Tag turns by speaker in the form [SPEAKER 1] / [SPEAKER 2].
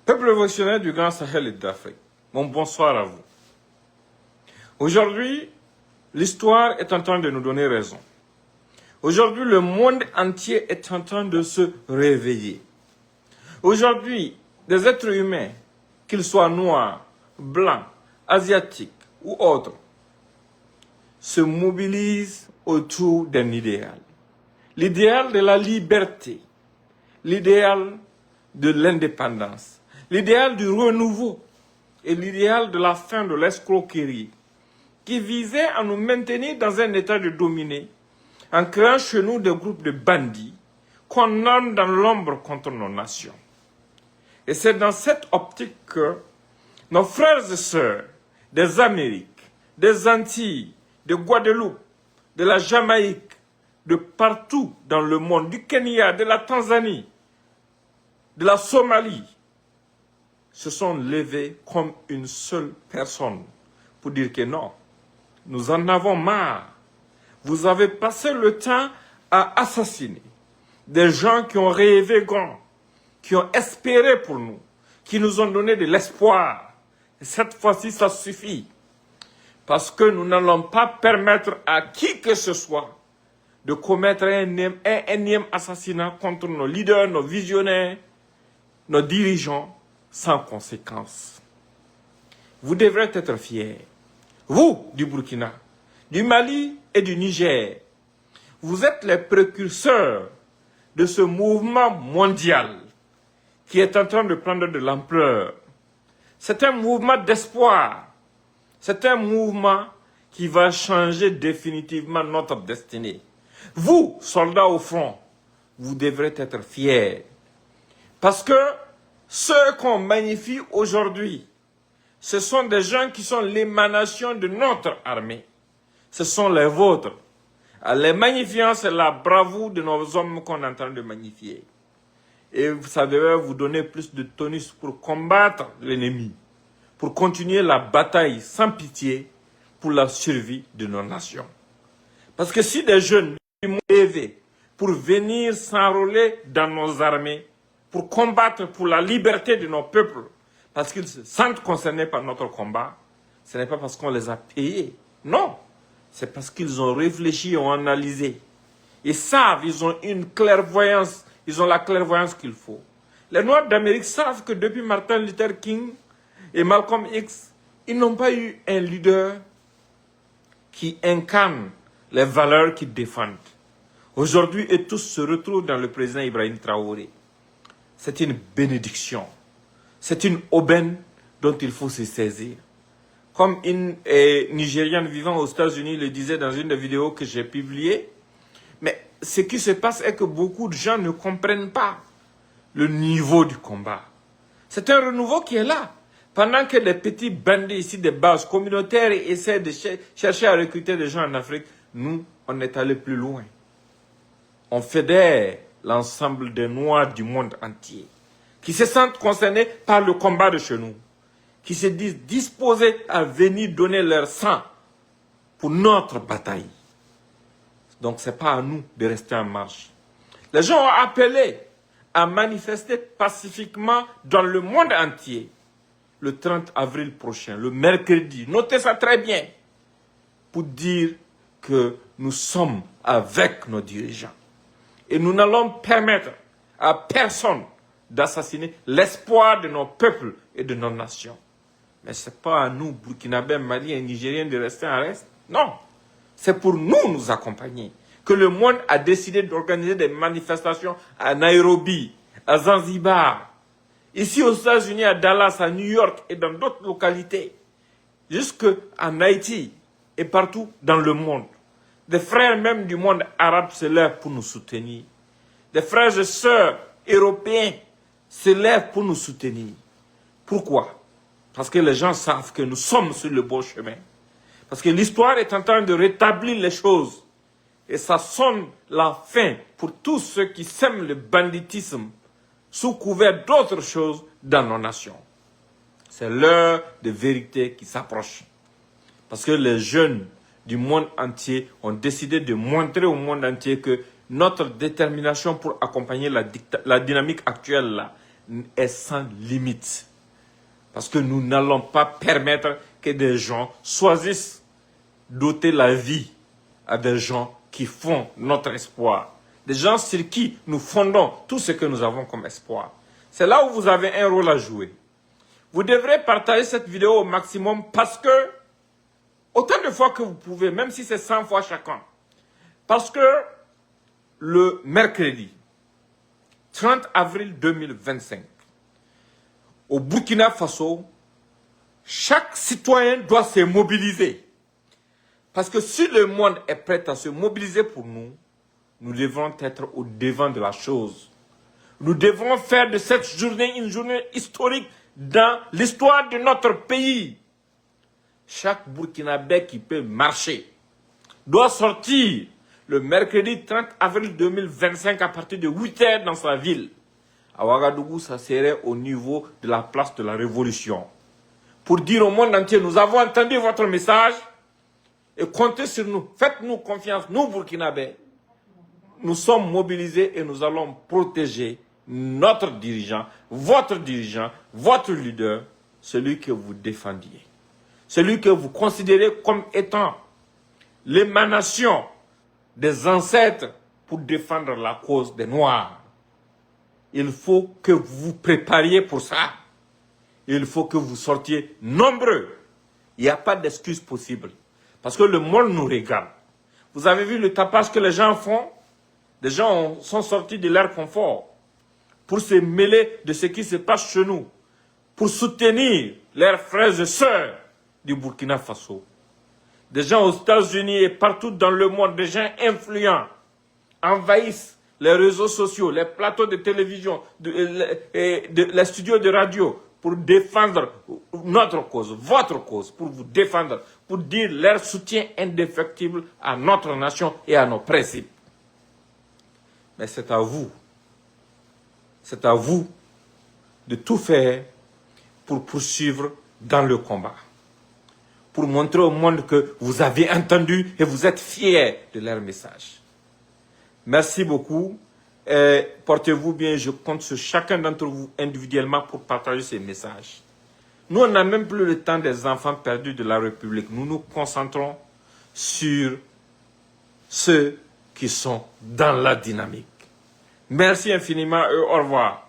[SPEAKER 1] Peuple révolutionnaire du Grand Sahel et d'Afrique, mon bonsoir à vous. Aujourd'hui, l'histoire est en train de nous donner raison. Aujourd'hui, le monde entier est en train de se réveiller. Aujourd'hui, des êtres humains, qu'ils soient noirs, blancs, asiatiques ou autres, se mobilisent autour d'un idéal. L'idéal de la liberté, l'idéal de l'indépendance, l'idéal du renouveau et l'idéal de la fin de l'escroquerie qui visait à nous maintenir dans un état de dominé en créant chez nous des groupes de bandits qu'on arme dans l'ombre contre nos nations. Et c'est dans cette optique que nos frères et sœurs des Amériques, des Antilles, de Guadeloupe, de la Jamaïque, de partout dans le monde, du Kenya, de la Tanzanie, de la Somalie, se sont levés comme une seule personne pour dire que non, nous en avons marre. Vous avez passé le temps à assassiner des gens qui ont rêvé grand, qui ont espéré pour nous, qui nous ont donné de l'espoir. Et cette fois-ci, ça suffit. Parce que nous n'allons pas permettre à qui que ce soit de commettre un énième assassinat contre nos leaders, nos visionnaires, nos dirigeants, sans conséquence. Vous devrez être fiers. Vous, du Burkina, du Mali et du Niger, vous êtes les précurseurs de ce mouvement mondial qui est en train de prendre de l'ampleur. C'est un mouvement d'espoir. C'est un mouvement qui va changer définitivement notre destinée. Vous, soldats au front, vous devrez être fiers. Parce que ceux qu'on magnifie aujourd'hui, ce sont des gens qui sont l'émanation de notre armée. Ce sont les vôtres. Les magnifiants, c'est la bravoure de nos hommes qu'on est en train de magnifier. Et ça devrait vous donner plus de tonus pour combattre l'ennemi, pour continuer la bataille sans pitié pour la survie de nos nations. Parce que si des jeunes sont élevés pour venir s'enrôler dans nos armées, pour combattre pour la liberté de nos peuples, parce qu'ils se sentent concernés par notre combat, ce n'est pas parce qu'on les a payés. Non, c'est parce qu'ils ont réfléchi, ont analysé. Ils savent, ils ont une clairvoyance, ils ont la clairvoyance qu'il faut. Les Noirs d'Amérique savent que depuis Martin Luther King et Malcolm X, ils n'ont pas eu un leader qui incarne les valeurs qu'ils défendent. Aujourd'hui, et tous se retrouvent dans le président Ibrahim Traoré. C'est une bénédiction. C'est une aubaine dont il faut se saisir. Comme une Nigériane vivant aux États-Unis le disait dans une des vidéos que j'ai publiées, mais ce qui se passe est que beaucoup de gens ne comprennent pas le niveau du combat. C'est un renouveau qui est là. Pendant que les petits bandits ici des bases communautaires essaient de chercher à recruter des gens en Afrique, nous, on est allé plus loin. On fédère l'ensemble des Noirs du monde entier, qui se sentent concernés par le combat de chez nous, qui se disent disposés à venir donner leur sang pour notre bataille. Donc ce n'est pas à nous de rester en marche. Les gens ont appelé à manifester pacifiquement dans le monde entier le 30 avril prochain, le mercredi. Notez ça très bien, pour dire que nous sommes avec nos dirigeants. Et nous n'allons permettre à personne d'assassiner l'espoir de nos peuples et de nos nations. Mais ce n'est pas à nous, Burkinabés, Maliens et Nigériens, de rester en reste. Non, c'est pour nous accompagner que le monde a décidé d'organiser des manifestations à Nairobi, à Zanzibar, ici aux États-Unis, à Dallas, à New York et dans d'autres localités, jusqu'en Haïti et partout dans le monde. Des frères même du monde arabe se lèvent pour nous soutenir. Des frères et sœurs européens se lèvent pour nous soutenir. Pourquoi? Parce que les gens savent que nous sommes sur le bon chemin. Parce que l'histoire est en train de rétablir les choses. Et ça sonne la fin pour tous ceux qui sèment le banditisme sous couvert d'autres choses dans nos nations. C'est l'heure de vérité qui s'approche. Parce que les jeunes du monde entier ont décidé de montrer au monde entier que notre détermination pour accompagner la dynamique actuelle là est sans limite. Parce que nous n'allons pas permettre que des gens choisissent d'ôter la vie à des gens qui font notre espoir. Des gens sur qui nous fondons tout ce que nous avons comme espoir. C'est là où vous avez un rôle à jouer. Vous devrez partager cette vidéo au maximum parce que, autant de fois que vous pouvez, même si c'est 100 fois chacun, parce que le mercredi 30 avril 2025, au Burkina Faso, chaque citoyen doit se mobiliser. Parce que si le monde est prêt à se mobiliser pour nous, nous devons être au devant de la chose. Nous devons faire de cette journée une journée historique dans l'histoire de notre pays. Chaque Burkinabé qui peut marcher doit sortir le mercredi 30 avril 2025 à partir de 8 h dans sa ville. À Ouagadougou, ça serait au niveau de la place de la Révolution. Pour dire au monde entier, nous avons entendu votre message et comptez sur nous. Faites-nous confiance, nous Burkinabés. Nous sommes mobilisés et nous allons protéger notre dirigeant, votre leader, celui que vous défendiez. Celui que vous considérez comme étant l'émanation des ancêtres pour défendre la cause des Noirs. Il faut que vous vous prépariez pour ça. Il faut que vous sortiez nombreux. Il n'y a pas d'excuse possible. Parce que le monde nous regarde. Vous avez vu le tapage que les gens font? Les gens sont sortis de leur confort pour se mêler de ce qui se passe chez nous, pour soutenir leurs frères et sœurs du Burkina Faso. Des gens aux États-Unis et partout dans le monde, des gens influents, envahissent les réseaux sociaux, les plateaux de télévision, les studios de radio, pour défendre notre cause, votre cause, pour vous défendre, pour dire leur soutien indéfectible à notre nation et à nos principes. Mais c'est à vous de tout faire pour poursuivre dans le combat. Pour montrer au monde que vous avez entendu et vous êtes fiers de leur message. Merci beaucoup. Portez-vous bien, je compte sur chacun d'entre vous individuellement pour partager ces messages. Nous, on n'a même plus le temps des enfants perdus de la République. Nous nous concentrons sur ceux qui sont dans la dynamique. Merci infiniment et au revoir.